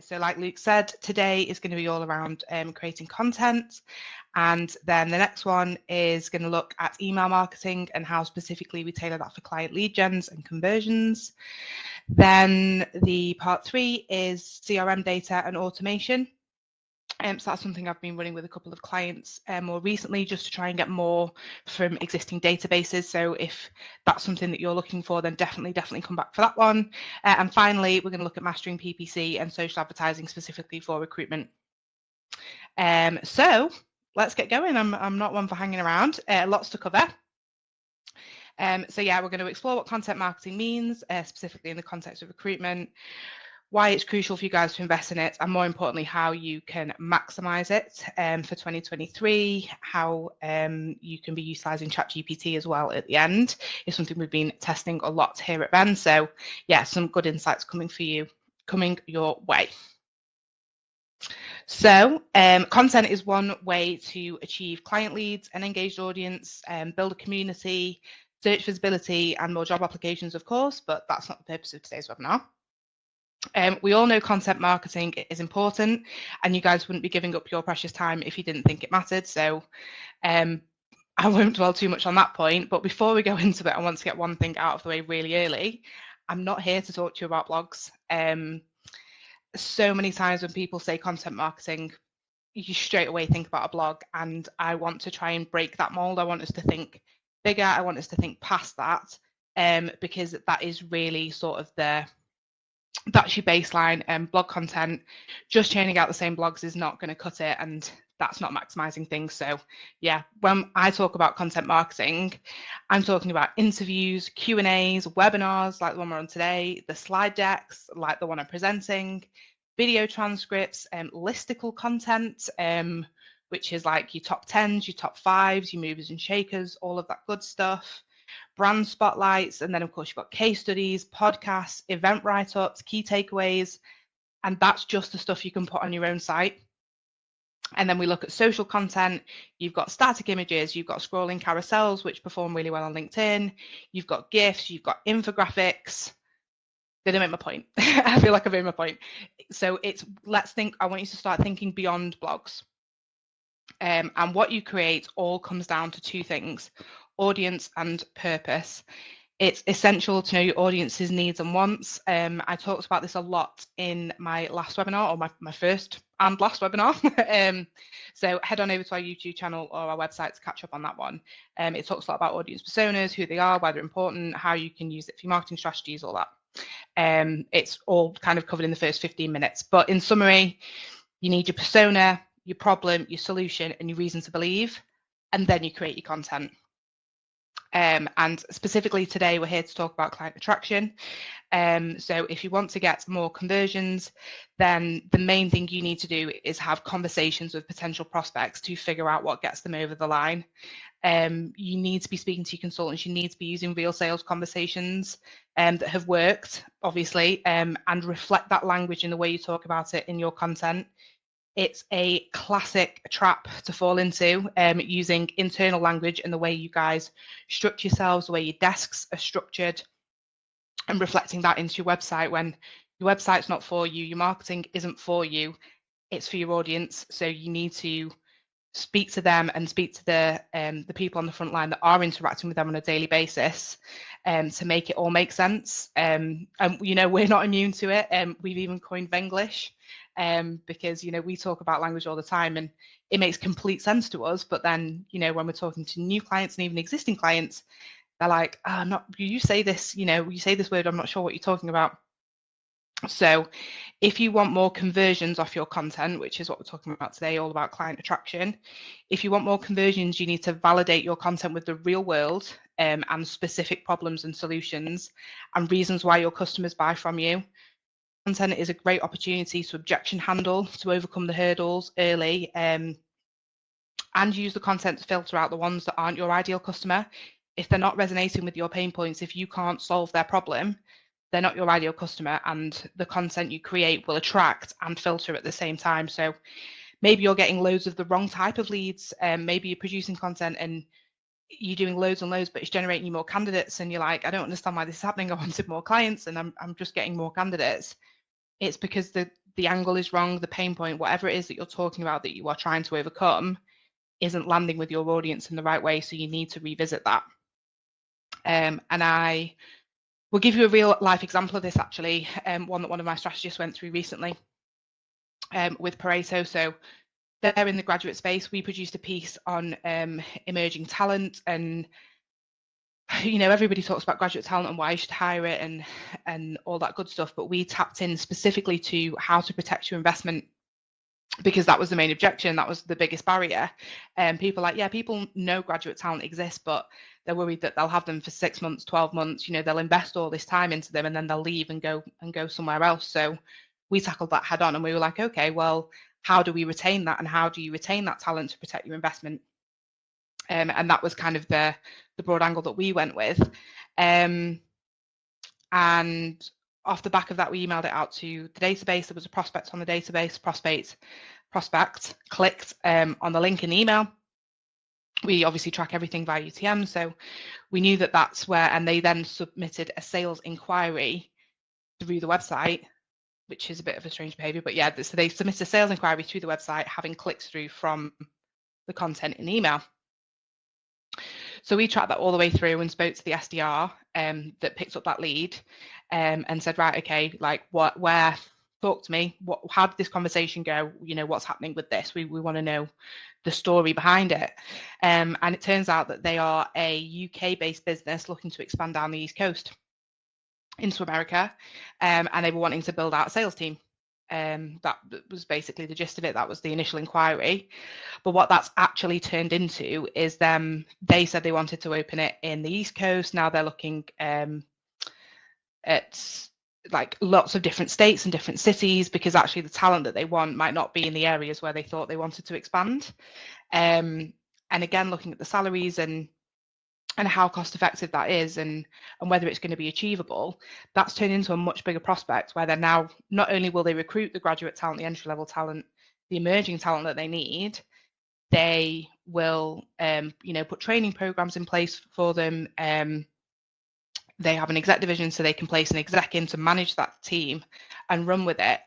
So like Luke said, today is going to be all around creating content. And then the next one is going to look at email marketing and how specifically we tailor that for client lead gens and conversions. Then the part 3 is CRM data and automation. So that's something I've been running with a couple of clients more recently, just to try and get more from existing databases. So if that's something that you're looking for, then definitely come back for that one. And finally, we're going to look at mastering PPC and social advertising specifically for recruitment. So let's get going. I'm not one for hanging around. Lots to cover. So yeah, we're going to explore what content marketing means, specifically in the context of recruitment, why it's crucial for you guys to invest in it, and more importantly, how you can maximize it for 2023, how you can be utilizing ChatGPT as well at the end. It's something we've been testing a lot here at Venn. So yeah, some good insights coming your way. So content is one way to achieve client leads, an engaged audience, build a community, search visibility, and more job applications, of course, but that's not the purpose of today's webinar. We all know content marketing is important, and you guys wouldn't be giving up your precious time if you didn't think it mattered. So I won't dwell too much on that point. But before we go into it, I want to get one thing out of the way really early. I'm not here to talk to you about blogs. So many times when people say content marketing, you straight away think about a blog, and I want to try and break that mold. I want us to think bigger. I want us to think past that, because that is really sort of that's your baseline. Blog content, just churning out the same blogs is not going to cut it, and that's not maximizing things. So yeah, when I talk about content marketing, I'm talking about interviews, Q&As, webinars like the one we're on today, the slide decks like the one I'm presenting, video transcripts, listicle content, which is like your top 10s, your top 5s, your movers and shakers, all of that good stuff, brand spotlights, and then of course you've got case studies, podcasts, event write-ups, key takeaways, and that's just the stuff you can put on your own site. And then we look at social content. You've got static images, you've got scrolling carousels, which perform really well on LinkedIn. You've got GIFs, you've got infographics. Did I make my point? I feel like I've made my point. So I want you to start thinking beyond blogs. And what you create all comes down to 2 things, audience and purpose. It's essential to know your audience's needs and wants. I talked about this a lot in my last webinar, or my first and last webinar. So head on over to our YouTube channel or our website to catch up on that one. It talks a lot about audience personas, who they are, why they're important, how you can use it for your marketing strategies, all that. It's all kind of covered in the first 15 minutes. But in summary, you need your persona, your problem, your solution, and your reason to believe, and then you create your content. And specifically today, we're here to talk about client attraction. So if you want to get more conversions, then the main thing you need to do is have conversations with potential prospects to figure out what gets them over the line. You need to be speaking to your consultants. You need to be using real sales conversations that have worked, obviously, and reflect that language in the way you talk about it in your content. It's a classic trap to fall into, using internal language and the way you guys structure yourselves, the way your desks are structured, and reflecting that into your website when your website's not for you, your marketing isn't for you, it's for your audience. So you need to speak to them and speak to the people on the front line that are interacting with them on a daily basis, to make it all make sense. And you know, we're not immune to it. We've even coined Venglish, because you know, we talk about language all the time and it makes complete sense to us, but then you know, when we're talking to new clients and even existing clients, they're like, you say this, you know, you say this word, I'm not sure what you're talking about. So if you want more conversions off your content, which is what we're talking about today, all about client attraction, if you want more conversions, you need to validate your content with the real world, and specific problems and solutions and reasons why your customers buy from you. Content is a great opportunity to objection handle, to overcome the hurdles early, and use the content to filter out the ones that aren't your ideal customer. If they're not resonating with your pain points, if you can't solve their problem, they're not your ideal customer, and the content you create will attract and filter at the same time. So maybe you're getting loads of the wrong type of leads, maybe you're producing content and you're doing loads and loads, but it's generating you more candidates, and you're like, I don't understand why this is happening. I wanted more clients and I'm just getting more candidates. It's because the the angle is wrong, the pain point, whatever it is that you're talking about that you are trying to overcome isn't landing with your audience in the right way. So you need to revisit that. And I will give you a real life example of this, actually, one that one of my strategists went through recently with Pareto. So they're in the graduate space. We produced a piece on emerging talent, and everybody talks about graduate talent and why you should hire it and all that good stuff, but we tapped in specifically to how to protect your investment, because that was the main objection. That was the biggest barrier. And people are like, yeah, people know graduate talent exists, but they're worried that they'll have them for 6 months, 12 months, they'll invest all this time into them and then they'll leave and go somewhere else. So we tackled that head on, and we were like, okay, well, how do we retain that, and how do you retain that talent to protect your investment? And that was kind of the broad angle that we went with. And off the back of that, we emailed it out to the database. There was a prospect on the database. Prospect clicked on the link in the email. We obviously track everything via UTM, so we knew that that's where, and they then submitted a sales inquiry through the website, which is a bit of a strange behavior, but yeah, so they submitted a sales inquiry through the website, having clicked through from the content in the email. So we tracked that all the way through and spoke to the SDR that picked up that lead and said, right, okay, like where, talk to me, how did this conversation go? What's happening with this? We want to know the story behind it. And it turns out that they are a UK-based business looking to expand down the East Coast into America, and they were wanting to build out a sales team. That was basically the gist of it. That was the initial inquiry. But what that's actually turned into is they said they wanted to open it in the East Coast. Now they're looking at like lots of different states and different cities, because actually the talent that they want might not be in the areas where they thought they wanted to expand. And again, looking at the salaries and how cost effective that is, and whether it's going to be achievable, that's turned into a much bigger prospect, where they're now, not only will they recruit the graduate talent, the entry level talent, the emerging talent that they need, they will put training programs in place for them. They have an exec division, so they can place an exec in to manage that team and run with it.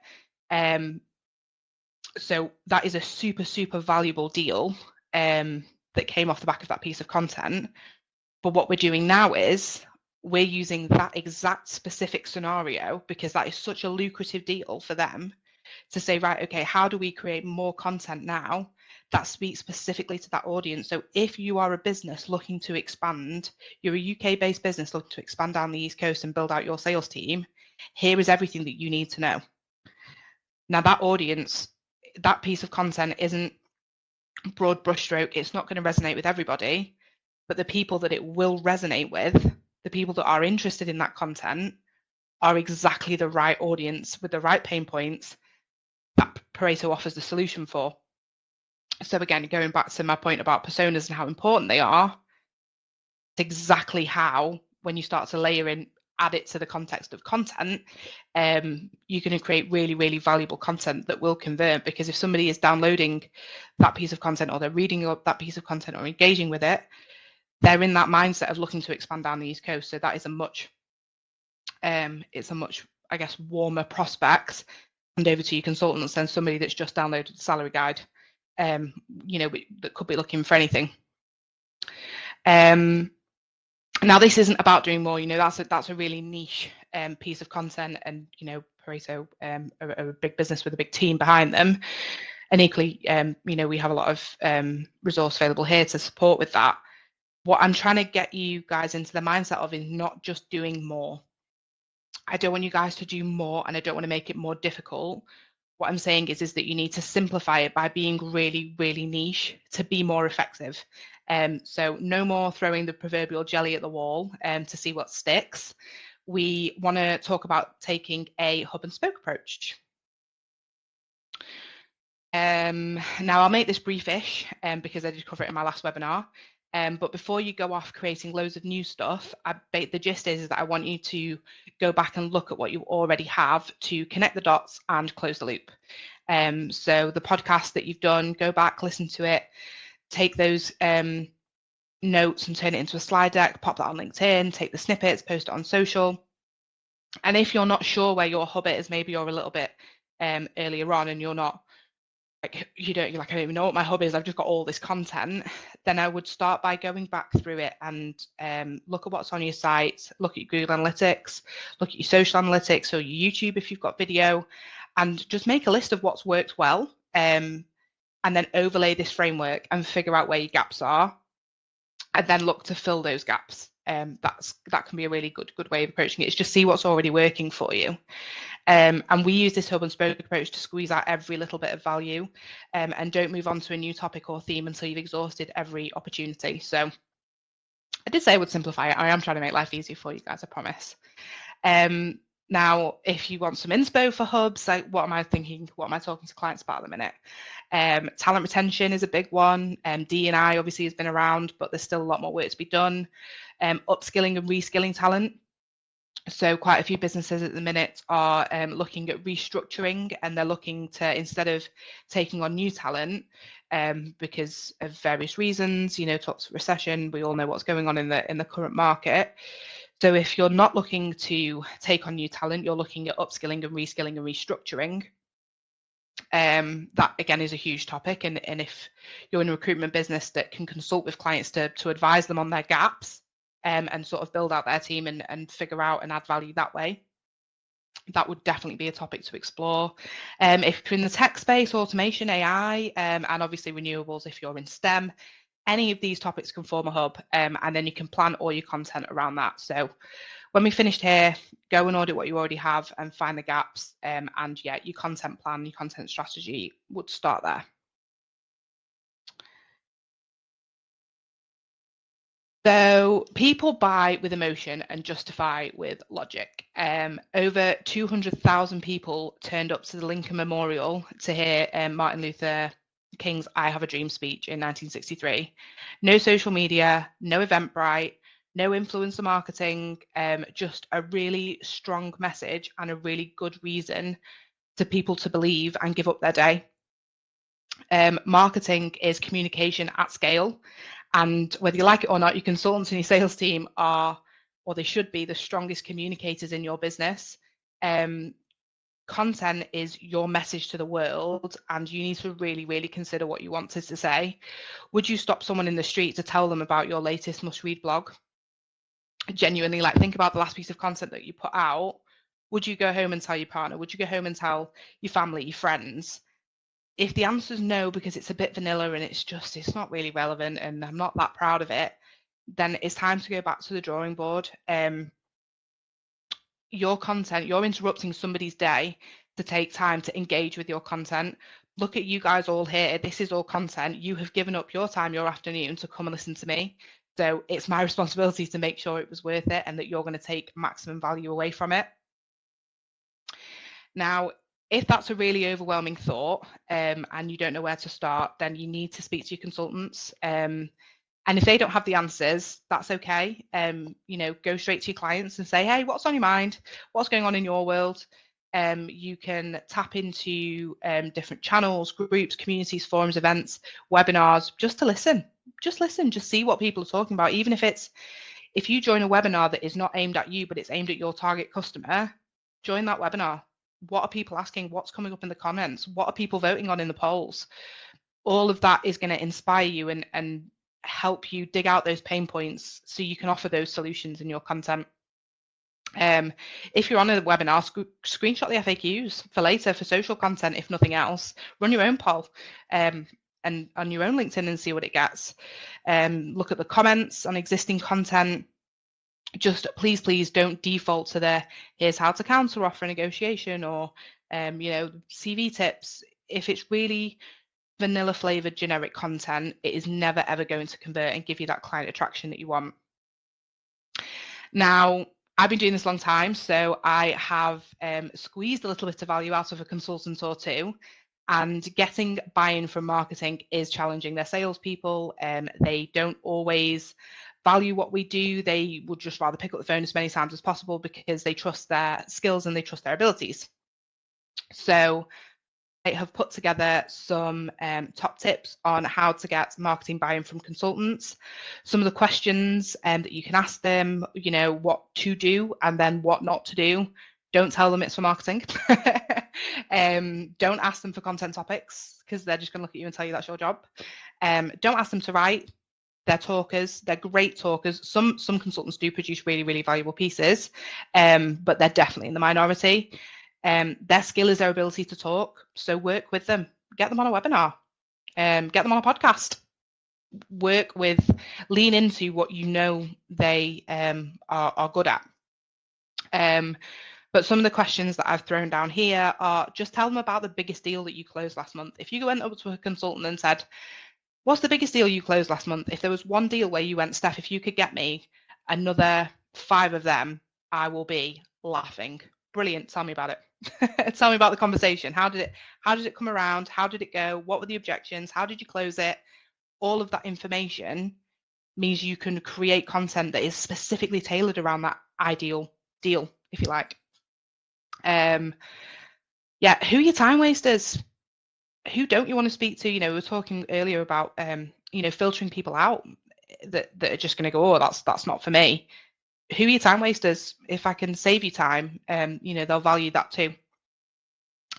So that is a super, super valuable deal that came off the back of that piece of content. But what we're doing now is we're using that exact specific scenario, because that is such a lucrative deal for them, to say, right, okay, how do we create more content now that speaks specifically to that audience? So if you are a business looking to expand, you're a UK-based business looking to expand down the East Coast and build out your sales team, here is everything that you need to know. Now that audience, that piece of content isn't broad brushstroke. It's not going to resonate with everybody. But the people that it will resonate with, the people that are interested in that content, are exactly the right audience with the right pain points that Pareto offers the solution for. So again, going back to my point about personas and how important they are, it's exactly how, when you start to layer in, add it to the context of content, you're going to create really, really valuable content that will convert. Because if somebody is downloading that piece of content, or they're reading that piece of content, or engaging with it, they're in that mindset of looking to expand down the East Coast. So that is it's a much, I guess, warmer prospect. And over to your consultants than somebody that's just downloaded the salary guide, that could be looking for anything. Now this isn't about doing more. That's a really niche piece of content, and Pareto are a big business with a big team behind them. And equally, we have a lot of resource available here to support with that. What I'm trying to get you guys into the mindset of is not just doing more. I don't want you guys to do more, and I don't want to make it more difficult. What I'm saying is that you need to simplify it by being really, really niche to be more effective. So no more throwing the proverbial jelly at the wall to see what sticks. We want to talk about taking a hub and spoke approach. Now I'll make this briefish because I did cover it in my last webinar. But before you go off creating loads of new stuff, the gist is that I want you to go back and look at what you already have to connect the dots and close the loop. So the podcast that you've done, go back, listen to it, take those notes and turn it into a slide deck, pop that on LinkedIn, take the snippets, post it on social. And if you're not sure where your hub is, maybe you're a little bit earlier on, and you're not like, you're like, I don't even know what my hub is, I've just got all this content, then I would start by going back through it and look at what's on your site, look at Google Analytics, look at your social analytics or your YouTube if you've got video, and just make a list of what's worked well, and then overlay this framework and figure out where your gaps are, and then look to fill those gaps. That can be a really good way of approaching it, is just see what's already working for you. And we use this hub and spoke approach to squeeze out every little bit of value, and don't move on to a new topic or theme until you've exhausted every opportunity. So I did say I would simplify it. I am trying to make life easier for you guys, I promise. Now, if you want some inspo for hubs, like what am I thinking? What am I talking to clients about at the minute? Talent retention is a big one. D&I obviously has been around, but there's still a lot more work to be done. Upskilling and reskilling talent. So quite a few businesses at the minute are looking at restructuring, and they're looking to, instead of taking on new talent, because of various reasons, talks of recession, we all know what's going on in the current market. So if you're not looking to take on new talent, you're looking at upskilling and reskilling and restructuring. That again is a huge topic, and if you're in a recruitment business that can consult with clients to advise them on their gaps, and sort of build out their team and figure out and add value that way, that would definitely be a topic to explore. If you're in the tech space, automation, AI, and obviously renewables if you're in STEM, any of these topics can form a hub, and then you can plan all your content around that. So when we finished here, go and audit what you already have and find the gaps, and yeah, your content plan, your content strategy would start there. So people buy with emotion and justify with logic. Over 200,000 people turned up to the Lincoln Memorial to hear Martin Luther King's I Have a Dream speech in 1963. No social media, no Eventbrite, no influencer marketing, just a really strong message and a really good reason for people to believe and give up their day. Marketing is communication at scale, and whether you like it or not, your consultants and your sales team are, or they should be, the strongest communicators in your business. Content is your message to the world, and you need to really consider what you wanted to say. Would you stop someone in the street to tell them about your latest must-read blog? Genuinely, like, think about the last piece of content that you put out. Would you go home and tell your partner? Would you go home and tell your family, your friends? If the answer is no, because it's a bit vanilla and it's not really relevant and I'm not that proud of it, then it's time to go back to the drawing board. Your content, you're interrupting somebody's day to take time to engage with your content. Look at you guys all here. This is all content. You have given up your time, your afternoon, to come and listen to me. So it's my responsibility to make sure it was worth it and that you're going to take maximum value away from it. Now, if that's a really overwhelming thought, and you don't know where to start, then you need to speak to your consultants. And if they don't have the answers, that's okay. Go straight to your clients and say, hey, what's on your mind? What's going on in your world? You can tap into different channels, groups, communities, forums, events, webinars, just to listen. Just listen, just see what people are talking about. Even if you join a webinar that is not aimed at you, but it's aimed at your target customer, join that webinar. What are people asking? What's coming up in the comments? What are people voting on in the polls? All of that is going to inspire you and help you dig out those pain points so you can offer those solutions in your content. If you're on a webinar, screenshot the FAQs for later for social content, if nothing else. Run your own poll and on your own LinkedIn and see what it gets. Look at the comments on existing content. Just please don't default to the here's how to counter offer negotiation or CV tips. If it's really vanilla flavored generic content, it is never ever going to convert and give you that client attraction that you want. Now, I've been doing this a long time, so I have squeezed a little bit of value out of a consultant or two, and getting buy-in from marketing is challenging. They're salespeople, they don't always value what we do. They would just rather pick up the phone as many times as possible because they trust their skills and they trust their abilities. So I have put together some top tips on how to get marketing buy-in from consultants. Some of the questions that you can ask them, what to do and then what not to do. Don't tell them it's for marketing. Don't ask them for content topics because they're just going to look at you and tell you that's your job. Don't ask them to write. They're talkers. They're great talkers. Some consultants do produce really, really valuable pieces, but they're definitely in the minority. Their skill is their ability to talk. So work with them. Get them on a webinar. Get them on a podcast. Lean into what you know they are good at. But some of the questions that I've thrown down here are just tell them about the biggest deal that you closed last month. If you went up to a consultant and said, what's the biggest deal you closed last month? If there was one deal where you went, Steph, if you could get me another 5 of them, I will be laughing. Brilliant. Tell me about it. Tell me about the conversation. How did it come around? How did it go? What were the objections? How did you close it? All of that information means you can create content that is specifically tailored around that ideal deal, if you like. Yeah, who are your time wasters? Who don't you want to speak to? We were talking earlier about filtering people out that are just going to go, oh, that's not for me. Who are your time wasters? If I can save you time, they'll value that too.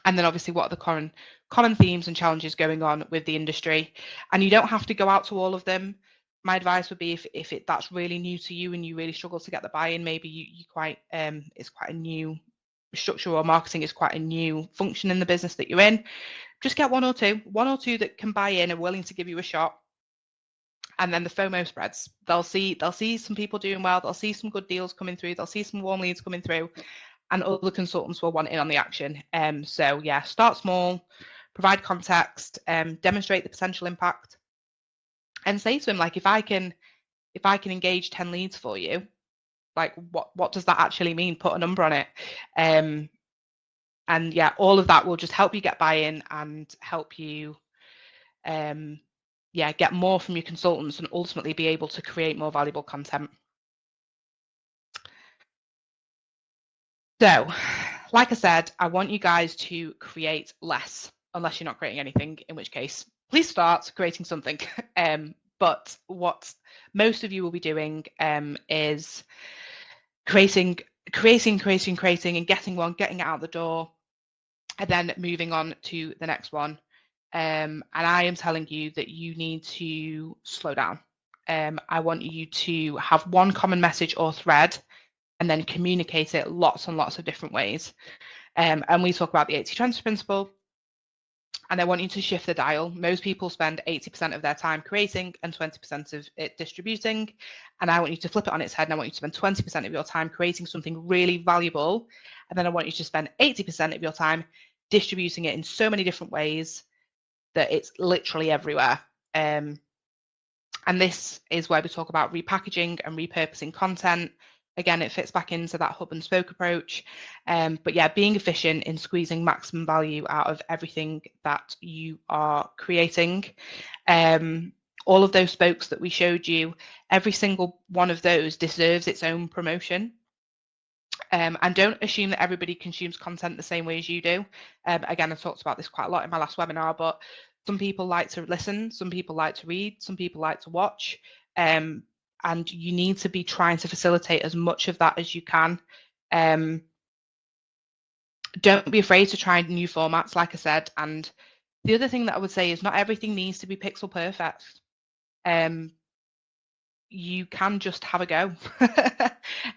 And then obviously, what are the common themes and challenges going on with the industry? And you don't have to go out to all of them. My advice would be if that's really new to you and you really struggle to get the buy-in, maybe it's quite a new structure, or marketing is quite a new function in the business that you're in. Just get one or two that can buy in and are willing to give you a shot. And then the FOMO spreads. They'll see some people doing well. They'll see some good deals coming through. They'll see some warm leads coming through, and other consultants will want in on the action. So yeah, start small, provide context, demonstrate the potential impact, and say to them, like, if I can engage 10 leads for you, like what does that actually mean? Put a number on it. And yeah, all of that will just help you get buy-in and help you get more from your consultants and ultimately be able to create more valuable content. So, like I said, I want you guys to create less, unless you're not creating anything, in which case, please start creating something. But what most of you will be doing is creating and getting it out the door, and then moving on to the next one. And I am telling you that you need to slow down. I want you to have one common message or thread and then communicate it lots and lots of different ways. And we talk about the 80-20 principle. And I want you to shift the dial. Most people spend 80% of their time creating and 20% of it distributing. And I want you to flip it on its head. And I want you to spend 20% of your time creating something really valuable. And then I want you to spend 80% of your time distributing it in so many different ways that it's literally everywhere. And this is where we talk about repackaging and repurposing content. Again, it fits back into that hub and spoke approach. But yeah, being efficient in squeezing maximum value out of everything that you are creating. All of those spokes that we showed you, every single one of those deserves its own promotion. And don't assume that everybody consumes content the same way as you do. Again, I've talked about this quite a lot in my last webinar, but some people like to listen, some people like to read, some people like to watch. And you need to be trying to facilitate as much of that as you can. Don't be afraid to try new formats, like I said. And the other thing that I would say is not everything needs to be pixel perfect. You can just have a go.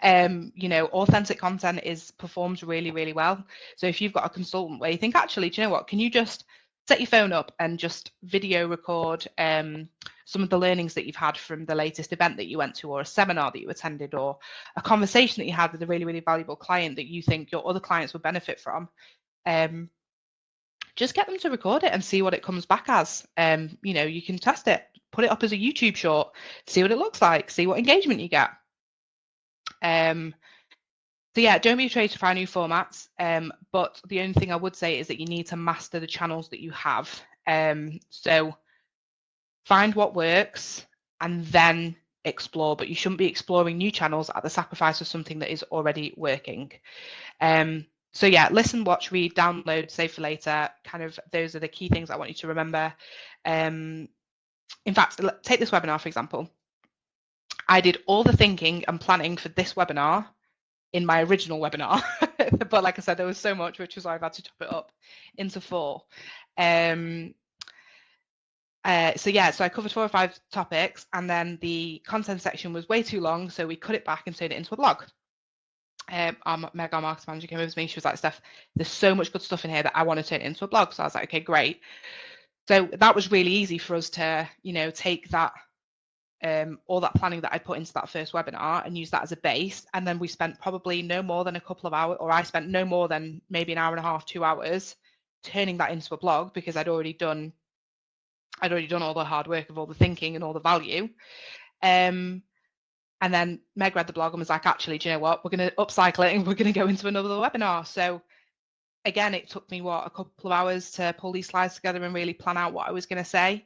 Authentic content performs really, really well. So if you've got a consultant where you think, actually, do you know what, can you just set your phone up and just video record some of the learnings that you've had from the latest event that you went to, or a seminar that you attended, or a conversation that you had with a really, really valuable client that you think your other clients would benefit from. Just get them to record it and see what it comes back as. You can test it, put it up as a YouTube short, see what it looks like, see what engagement you get. So yeah, don't be afraid to try new formats. But the only thing I would say is that you need to master the channels that you have. So find what works and then explore, but you shouldn't be exploring new channels at the sacrifice of something that is already working. So yeah, listen, watch, read, download, save for later. Kind of those are the key things I want you to remember. In fact, take this webinar, for example. I did all the thinking and planning for this webinar in my original webinar. but like I said, there was so much, which was why I've had to chop it up into 4. So I covered 4 or 5 topics, and then the content section was way too long, so we cut it back and turned it into a blog. Our marketing manager came over to me. She was like, Steph, there's so much good stuff in here that I want to turn it into a blog. So I was like, okay, great. So that was really easy for us to, take that, all that planning that I put into that first webinar and use that as a base. And then we spent probably no more than a couple of hours, or I spent no more than maybe an hour and a half, 2 hours turning that into a blog, because I'd already done all the hard work of all the thinking and all the value. And then Meg read the blog and was like, actually, do you know what? We're going to upcycle it and we're going to go into another webinar. So again, it took me, a couple of hours to pull these slides together and really plan out what I was going to say.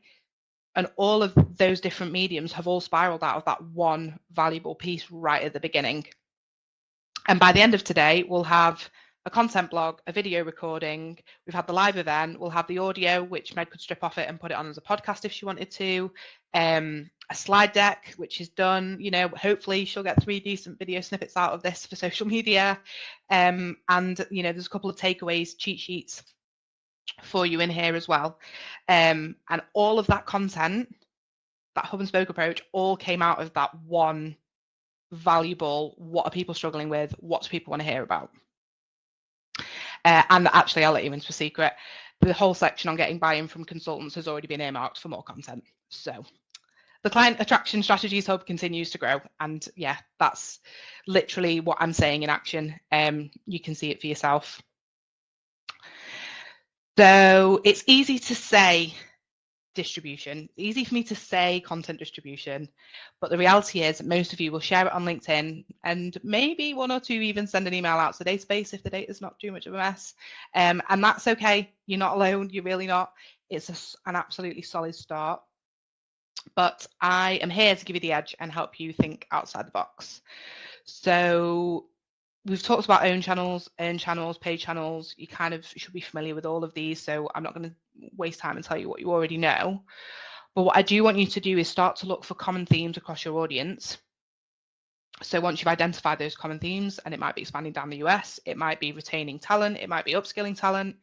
And all of those different mediums have all spiraled out of that one valuable piece right at the beginning. And by the end of today, we'll have a content blog, a video recording. We've had the live event. We'll have the audio, which Meg could strip off it and put it on as a podcast if she wanted to. A slide deck, which is done. Hopefully she'll get 3 decent video snippets out of this for social media. And there's a couple of takeaways, cheat sheets for you in here as well. And all of that content, that hub and spoke approach, all came out of that one valuable, what are people struggling with? What do people want to hear about? And actually, I'll let you into a secret. The whole section on getting buy-in from consultants has already been earmarked for more content. So the Client Attraction Strategies Hub continues to grow. And yeah, that's literally what I'm saying in action. You can see it for yourself. So it's easy to say distribution. It's easy for me to say content distribution, but the reality is most of you will share it on LinkedIn, and maybe 1 or 2 even send an email out to the database if the data's not too much of a mess. And that's okay. You're not alone. You're really not. It's an absolutely solid start. But I am here to give you the edge and help you think outside the box. So we've talked about own channels, earn channels, paid channels. You kind of should be familiar with all of these, so I'm not going to waste time and tell you what you already know. But what I do want you to do is start to look for common themes across your audience. So once you've identified those common themes, and it might be expanding down the US, it might be retaining talent, it might be upskilling talent,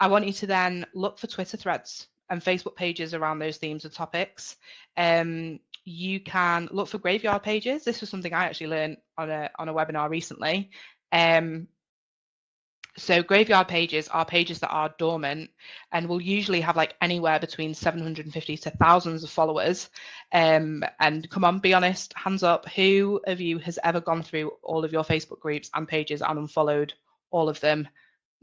I want you to then look for Twitter threads and Facebook pages around those themes and topics. You can look for graveyard pages. This was something I actually learned on a webinar recently. So graveyard pages are pages that are dormant and will usually have like anywhere between 750 to thousands of followers. And come on, be honest, hands up, who of you has ever gone through all of your Facebook groups and pages and unfollowed all of them?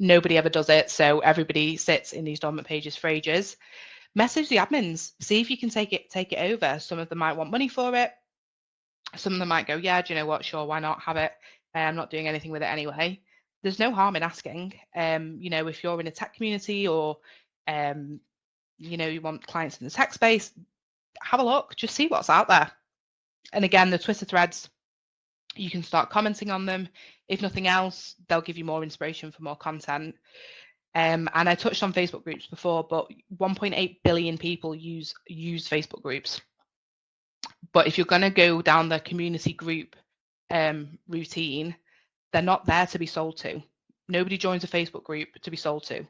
Nobody ever does it. So everybody sits in these dormant pages for ages. Message the admins, see if you can take it over. Some of them might want money for it. Some of them might go, yeah, do you know what? Sure, why not have it? I'm not doing anything with it anyway. There's no harm in asking. If you're in a tech community or, you want clients in the tech space, have a look, just see what's out there. And again, the Twitter threads, you can start commenting on them. If nothing else, they'll give you more inspiration for more content. And I touched on Facebook groups before, but 1.8 billion people use Facebook groups. But if you're going to go down the community group routine, they're not there to be sold to. Nobody joins a Facebook group to be sold to.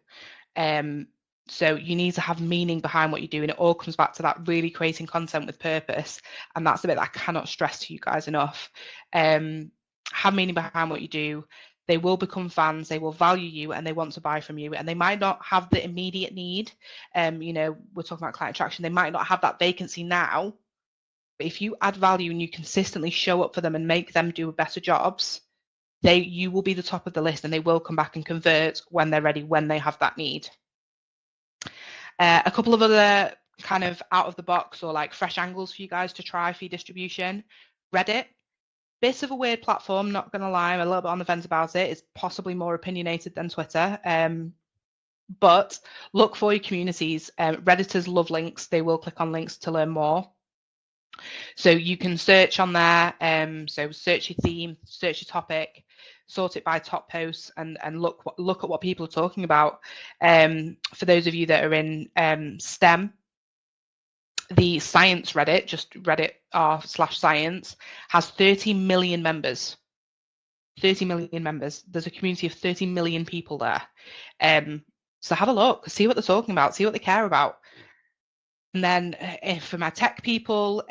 So you need to have meaning behind what you do, and it all comes back to that really creating content with purpose. And that's the bit that I cannot stress to you guys enough. Have meaning behind what you do. They will become fans, they will value you, and they want to buy from you. And they might not have the immediate need. We're talking about client attraction. They might not have that vacancy now, but if you add value and you consistently show up for them and make them do better jobs, you will be the top of the list, and they will come back and convert when they're ready, when they have that need. A couple of other kind of out of the box or like fresh angles for you guys to try for your distribution. Reddit, bit of a weird platform, not going to lie, I'm a little bit on the fence about it. It's possibly more opinionated than Twitter. But look for your communities. Redditors love links. They will click on links to learn more. So you can search on there. So search your theme, search your topic, sort it by top posts, and look at what people are talking about. For those of you that are in STEM, the science Reddit, just Reddit r/science, has 30 million members. 30 million members. There's a community of 30 million people there. So have a look, see what they're talking about, see what they care about. And then if for my tech people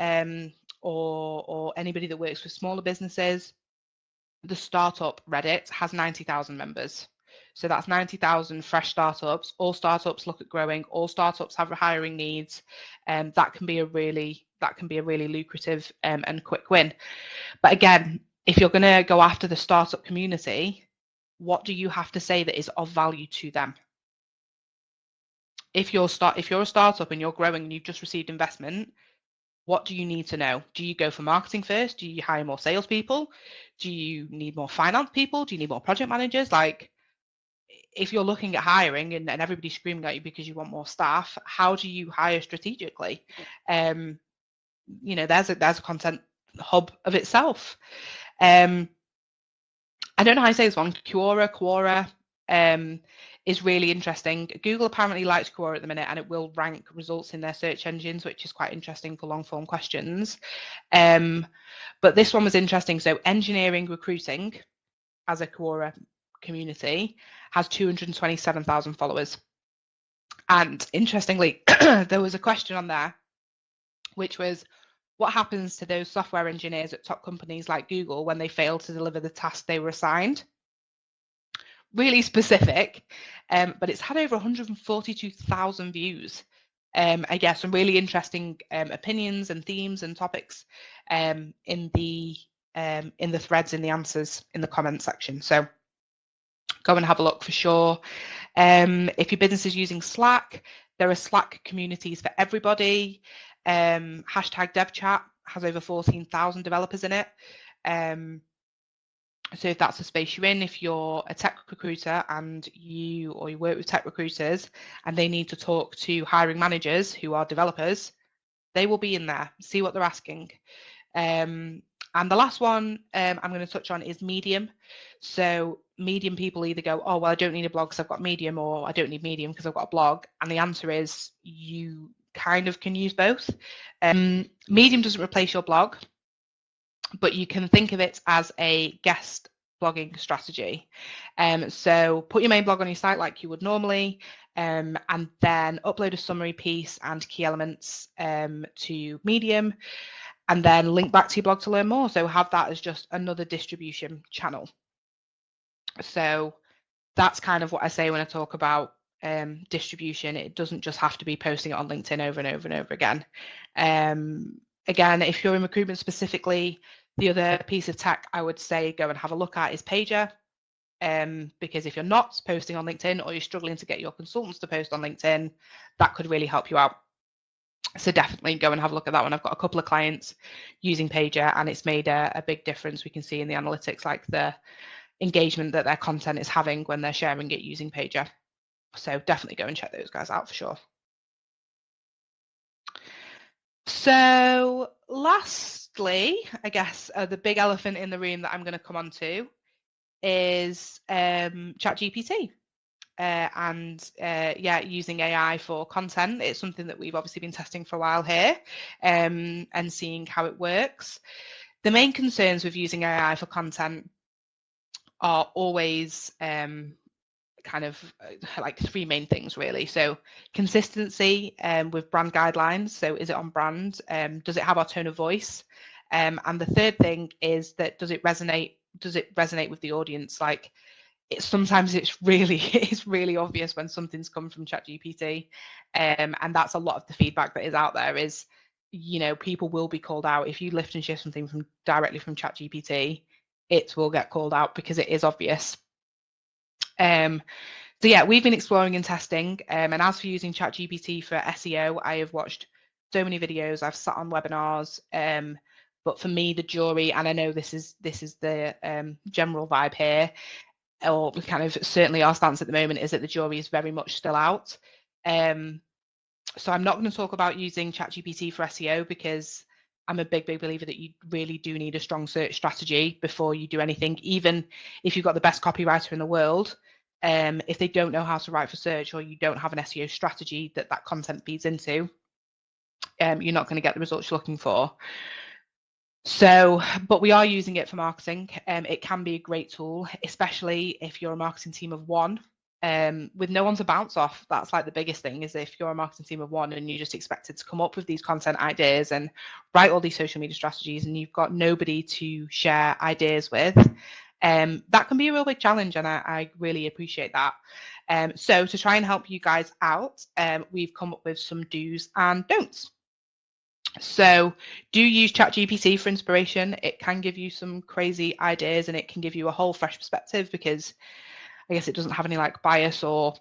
or anybody that works with smaller businesses, the startup Reddit has 90,000 members. So that's 90,000 fresh startups. All startups look at growing. All startups have hiring needs. That can be a really lucrative and quick win. But again, if you're going to go after the startup community, what do you have to say that is of value to them? If you're a startup and you're growing and you've just received investment, what do you need to know? Do you go for marketing first? Do you hire more salespeople? Do you need more finance people? Do you need more project managers? Like, if you're looking at hiring and everybody's screaming at you because you want more staff, how do you hire strategically? There's a content hub of itself. I don't know how I say this one. Quora is really interesting. Google apparently likes Quora at the minute, and it will rank results in their search engines, which is quite interesting for long form questions. But this one was interesting. So engineering recruiting as a Quora community has 227,000 followers. And interestingly, there was a question on there, which was, what happens to those software engineers at top companies like Google when they fail to deliver the task they were assigned? Really specific, but it's had over 142,000 views. I guess some really interesting opinions and themes and topics in the threads, in the answers, in the comment section. So go and have a look for sure. If your business is using Slack, there are Slack communities for everybody. Hashtag DevChat has over 14,000 developers in it. So if that's the space you're in, if you're a tech recruiter and you work with tech recruiters and they need to talk to hiring managers who are developers, they will be in there. See what they're asking. And the last one I'm going to touch on is Medium. So Medium people either go, oh, well, I don't need a blog because I've got Medium, or I don't need Medium because I've got a blog. And the answer is you kind of can use both. Medium doesn't replace your blog, but you can think of it as a guest blogging strategy. So put your main blog on your site like you would normally, and then upload a summary piece and key elements to Medium, and then link back to your blog to learn more. So have that as just another distribution channel. So that's kind of what I say when I talk about distribution. It doesn't just have to be posting it on LinkedIn over and over and over again. Again, if you're in recruitment specifically, the other piece of tech I would say go and have a look at is Pager. Because if you're not posting on LinkedIn, or you're struggling to get your consultants to post on LinkedIn, that could really help you out. So definitely go and have a look at that one. I've got a couple of clients using Pager, and it's made a big difference. We can see in the analytics, like the engagement that their content is having when they're sharing it using Pager. So definitely go and check those guys out for sure. So lastly, I guess the big elephant in the room that I'm going to come on to is ChatGPT. Using AI for content. It's something that we've obviously been testing for a while here, and seeing how it works. The main concerns with using AI for content are always kind of like three main things really. So consistency with brand guidelines. So is it on brand? Does it have our tone of voice? And the third thing is that does it resonate with the audience? Like, sometimes it's really obvious when something's come from ChatGPT, and that's a lot of the feedback that is out there. Is, people will be called out if you lift and shift something directly from ChatGPT. It will get called out because it is obvious. So yeah, we've been exploring and testing. And as for using ChatGPT for SEO, I have watched so many videos. I've sat on webinars. But for me, the jury, and I know this is the general vibe here, or kind of certainly our stance at the moment, is that the jury is very much still out. So I'm not going to talk about using ChatGPT for SEO, because I'm a big believer that you really do need a strong search strategy before you do anything. Even if you've got the best copywriter in the world, if they don't know how to write for search, or you don't have an SEO strategy that content feeds into, you're not going to get the results you're looking for. So, but we are using it for marketing. It can be a great tool, especially if you're a marketing team of one, with no one to bounce off. That's like the biggest thing, is if you're a marketing team of one and you're just expected to come up with these content ideas and write all these social media strategies, and you've got nobody to share ideas with, that can be a real big challenge, and I really appreciate that. So to try and help you guys out, we've come up with some do's and don'ts. So do use ChatGPT for inspiration. It can give you some crazy ideas, and it can give you a whole fresh perspective, because I guess it doesn't have any like bias or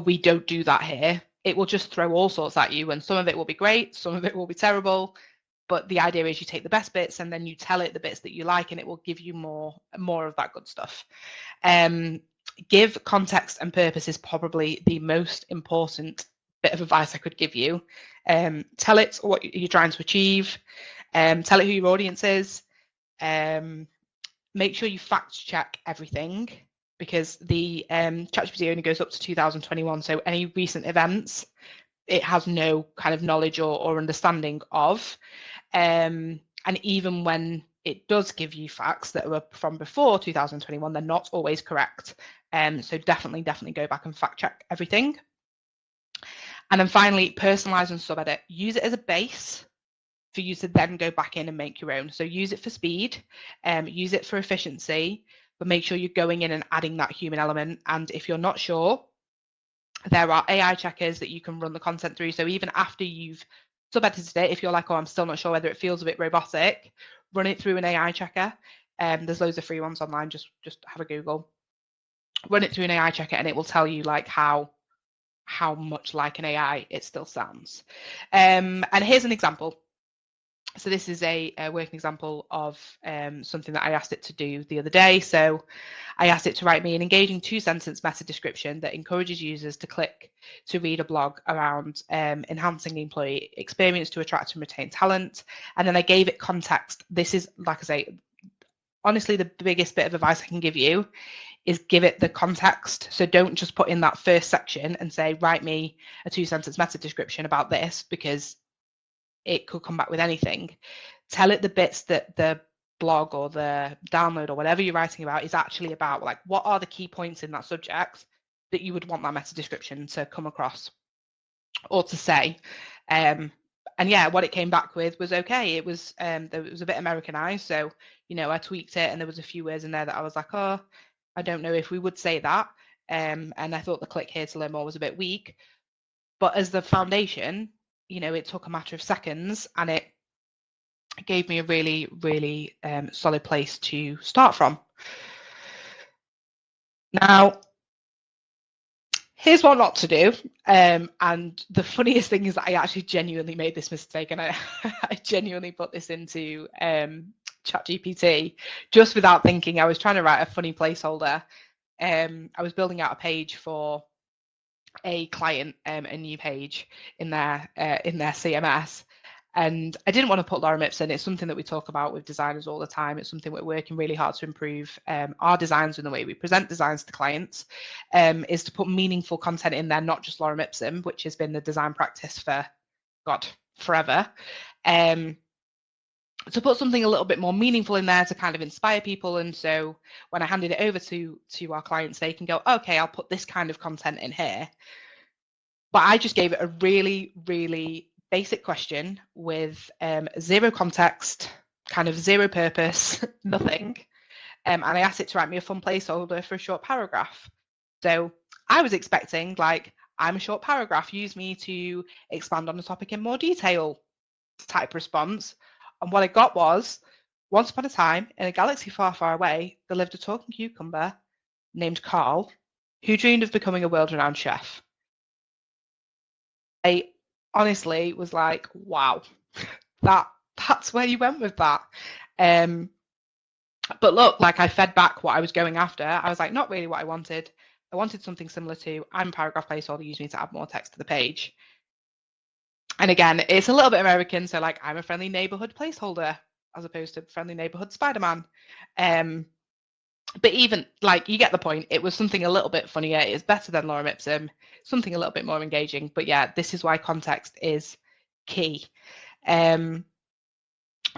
we don't do that here. It will just throw all sorts at you, and some of it will be great, some of it will be terrible. But the idea is you take the best bits and then you tell it the bits that you like, and it will give you more of that good stuff. Give context and purpose is probably the most important bit of advice I could give you. Tell it what you're trying to achieve. Tell it who your audience is. Make sure you fact check everything, because the ChatGPT only goes up to 2021. So any recent events, it has no kind of knowledge or understanding of. And even when it does give you facts that were from before 2021, they're not always correct. So definitely go back and fact check everything. And then finally, personalize and sub-edit. Use it as a base for you to then go back in and make your own. So use it for speed, use it for efficiency, but make sure you're going in and adding that human element. And if you're not sure, there are AI checkers that you can run the content through. So even after you've sub-edited it, if you're like, oh, I'm still not sure whether it feels a bit robotic, run it through an AI checker. There's loads of free ones online. Just have a Google, run it through an AI checker, and it will tell you like how much like an AI it still sounds. And here's an example. So this is a working example of something that I asked it to do the other day. So I asked it to write me an engaging 2-sentence meta description that encourages users to click to read a blog around enhancing employee experience to attract and retain talent. And then I gave it context. This is, like I say, honestly, the biggest bit of advice I can give you is give it the context. So don't just put in that first section and say, write me a 2-sentence meta description about this, because it could come back with anything. Tell it the bits that the blog or the download or whatever you're writing about is actually about. Like, what are the key points in that subject that you would want that meta description to come across or to say? And yeah, what it came back with was okay. It was a bit Americanized, so I tweaked it, and there was a few words in there that I was like, oh, I don't know if we would say that. And I thought the click here to learn more was a bit weak. But as the foundation, it took a matter of seconds, and it gave me a really, really solid place to start from. Now, here's what not to do. And the funniest thing is that I actually genuinely made this mistake, and I genuinely put this into ChatGPT just without thinking. I was trying to write a funny placeholder. I was building out a page for a client, a new page in their CMS. And I didn't want to put lorem ipsum. It's something that we talk about with designers all the time. It's something we're working really hard to improve our designs and the way we present designs to clients, is to put meaningful content in there, not just lorem ipsum, which has been the design practice for, God, forever. To put something a little bit more meaningful in there to kind of inspire people. And so when I handed it over to our clients, they can go, okay, I'll put this kind of content in here. But I just gave it a really, really basic question with zero context, kind of zero purpose, nothing. And I asked it to write me a fun placeholder for a short paragraph. So I was expecting, like, I'm a short paragraph, use me to expand on the topic in more detail type response. And what I got was, once upon a time, in a galaxy far, far away, there lived a talking cucumber named Carl, who dreamed of becoming a world-renowned chef. I honestly was like, wow, that's where you went with that. But look, like, I fed back what I was going after. I was like, not really what I wanted. I wanted something similar to, I'm a paragraph placeholder, use me to add more text to the page. And again, it's a little bit American, so like, I'm a friendly neighborhood placeholder as opposed to friendly neighborhood Spider-Man. But even, like, you get the point. It was something a little bit funnier. It's better than lorem ipsum, something a little bit more engaging. But yeah, this is why context is key.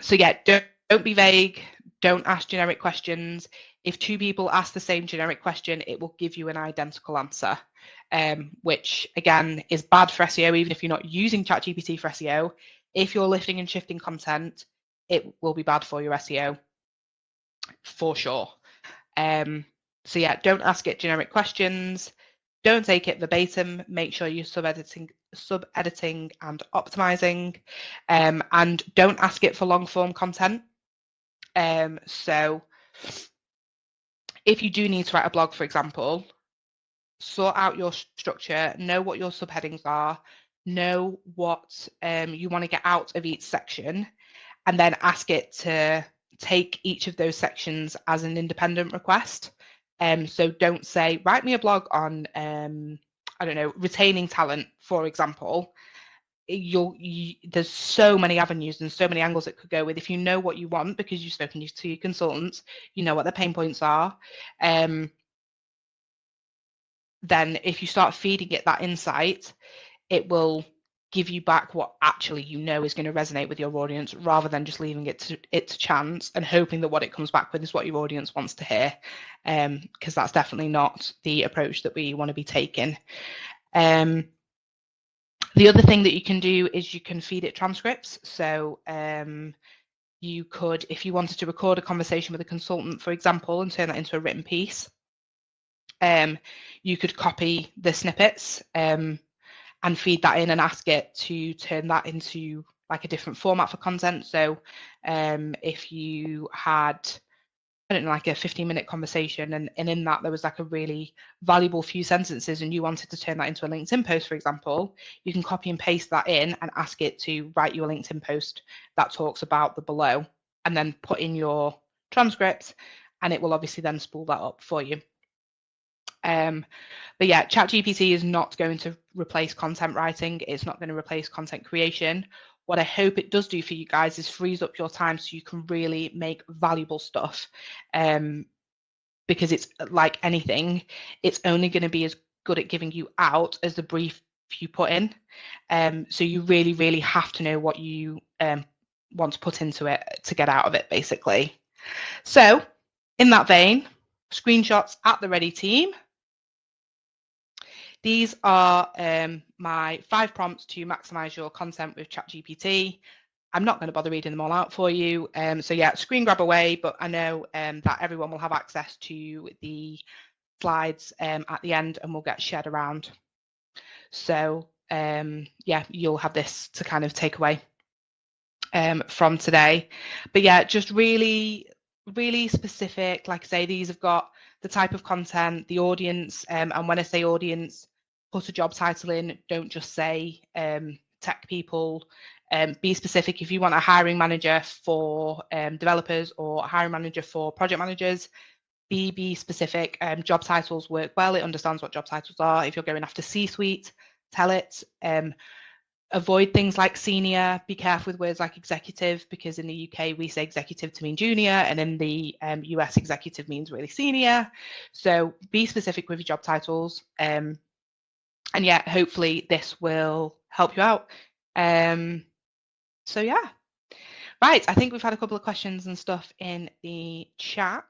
So yeah, don't be vague. Don't ask generic questions. If two people ask the same generic question, it will give you an identical answer, which again is bad for SEO, even if you're not using ChatGPT for SEO. If you're lifting and shifting content, it will be bad for your SEO for sure. So yeah, don't ask it generic questions. Don't take it verbatim. Make sure you're sub-editing and optimizing, and don't ask it for long form content. So if you do need to write a blog, for example, sort out your structure, know what your subheadings are, know what you want to get out of each section, and then ask it to take each of those sections as an independent request. So don't say, write me a blog on, I don't know, retaining talent, for example. There's so many avenues and so many angles it could go with. If you know what you want because you've spoken to your consultants, you know what their pain points are. Then if you start feeding it that insight, it will give you back what actually you know is going to resonate with your audience, rather than just leaving it to chance and hoping that what it comes back with is what your audience wants to hear, because that's definitely not the approach that we want to be taking. The other thing that you can do is you can feed it transcripts. So you could, if you wanted to record a conversation with a consultant, for example, and turn that into a written piece, you could copy the snippets and feed that in and ask it to turn that into like a different format for content. So if you had, I don't know, like a 15-minute conversation, and in that there was like a really valuable few sentences, and you wanted to turn that into a LinkedIn post, for example, you can copy and paste that in and ask it to write you a LinkedIn post that talks about the below, and then put in your transcript, and it will obviously then spool that up for you. But yeah, ChatGPT is not going to replace content writing. It's not going to replace content creation. What I hope it does do for you guys is frees up your time so you can really make valuable stuff. Because it's like anything, it's only going to be as good at giving you out as the brief you put in. So you really, really have to know what you want to put into it to get out of it, basically. So in that vein, screenshots at the ready, team. These are my 5 prompts to maximize your content with ChatGPT. I'm not going to bother reading them all out for you. So yeah, screen grab away, but I know that everyone will have access to the slides at the end and will get shared around. So yeah, you'll have this to kind of take away from today. But yeah, just really, really specific. Like I say, these have got the type of content, the audience, and when I say audience, put a job title in. Don't just say tech people. Be specific. If you want a hiring manager for developers or a hiring manager for project managers, be specific. Job titles work well. It understands what job titles are. If you're going after C-suite, tell it. Avoid things like senior. Be careful with words like executive, because in the UK we say executive to mean junior, and in the US executive means really senior. So be specific with your job titles. And yeah, hopefully this will help you out. So yeah. Right, I think we've had a couple of questions and stuff in the chat.